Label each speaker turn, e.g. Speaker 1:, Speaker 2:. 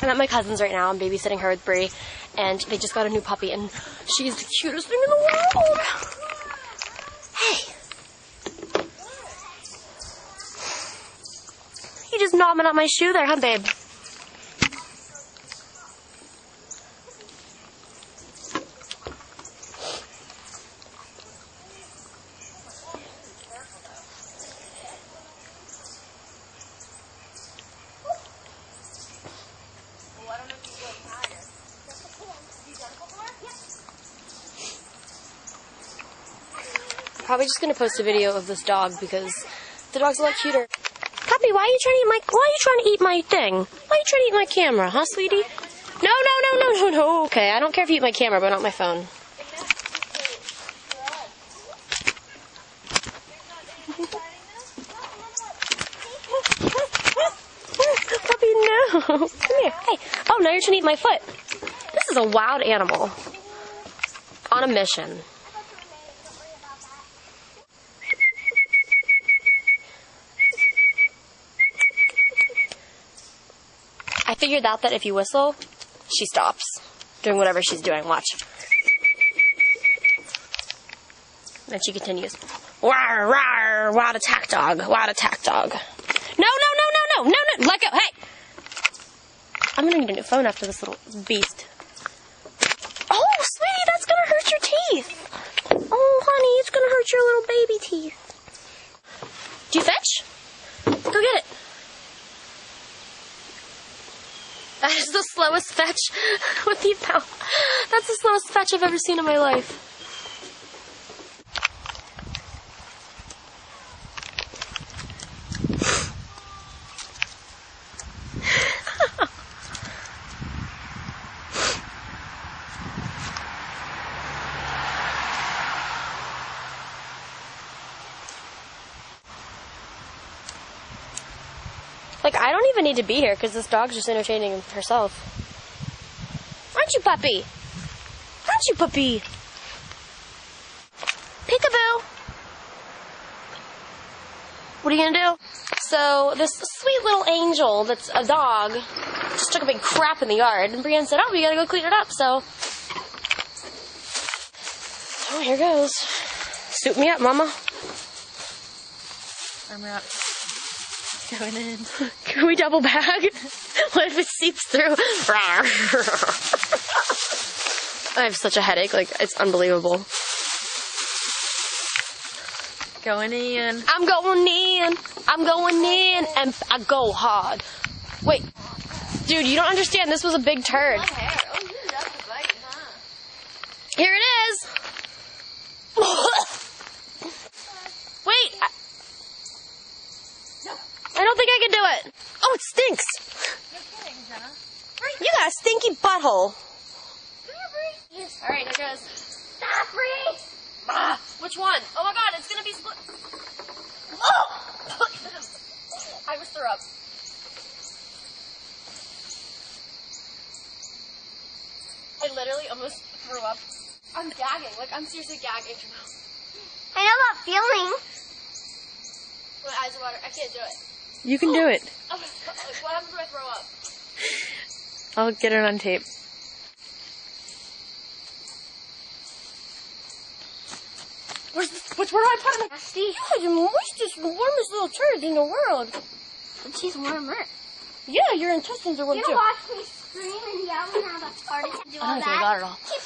Speaker 1: I'm at my cousin's right now. I'm babysitting her with Brie, and they just got a new puppy, and she's the cutest thing in the world. Hey. You just gnawing on my shoe there, huh, babe? Probably just gonna post a video of this dog because the dog's a lot cuter. Puppy, why are you trying to eat my thing? Why are you trying to eat my camera, huh, sweetie? No. Okay, I don't care if you eat my camera, but not my phone. Puppy, no. Come here. Hey. Oh, now you're trying to eat my foot. This is a wild animal on a mission. I figured out that if you whistle, she stops doing whatever she's doing. Watch. Then she continues. Rawr, rawr, wild attack dog, wild attack dog. No. Let go. Hey! I'm gonna need a new phone after this little beast. Oh, sweetie, that's gonna hurt your teeth. Oh, honey, it's gonna hurt your little baby teeth. Do you fetch? Go get it. That is the slowest fetch with the pound. That's the slowest fetch I've ever seen in my life. Like, I don't even need to be here because this dog's just entertaining herself. Aren't you, puppy? Aren't you, puppy? Peekaboo. What are you gonna do? So, this sweet little angel that's a dog just took a big crap in the yard, and Brienne said, oh, we gotta go clean it up, so. Oh, here goes. Suit me up, mama.
Speaker 2: Armor up. Going in.
Speaker 1: Can we double bag? What if it seeps through? I have such a headache, like, it's unbelievable.
Speaker 2: Going in.
Speaker 1: I'm going in, and I go hard. Wait, dude, you don't understand, this was a big turd. Here it is. Wait, I don't think I can do it. Oh, it stinks.
Speaker 2: You're kidding, Jenna.
Speaker 1: You got a stinky butthole.
Speaker 2: Yes. All right, here goes.
Speaker 1: Stop, Bree. Which one? Oh my God, it's gonna be split. Oh! I just threw up. I literally almost threw up. I'm gagging. Like, I'm seriously gagging.
Speaker 3: I know that feeling.
Speaker 1: My eyes are watering. I can't do it.
Speaker 2: You can do it.
Speaker 1: Oh, what happens when I throw up?
Speaker 2: I'll get it on tape.
Speaker 1: Where do I put it?
Speaker 3: Nasty.
Speaker 1: You are the warmest little turd in the world.
Speaker 3: But she's warmer.
Speaker 1: Yeah, your intestines are warm
Speaker 3: You
Speaker 1: too.
Speaker 3: watch me scream and yell and have a heart attack. Do all
Speaker 1: I don't think I
Speaker 3: that.
Speaker 1: got it all.
Speaker 3: Keep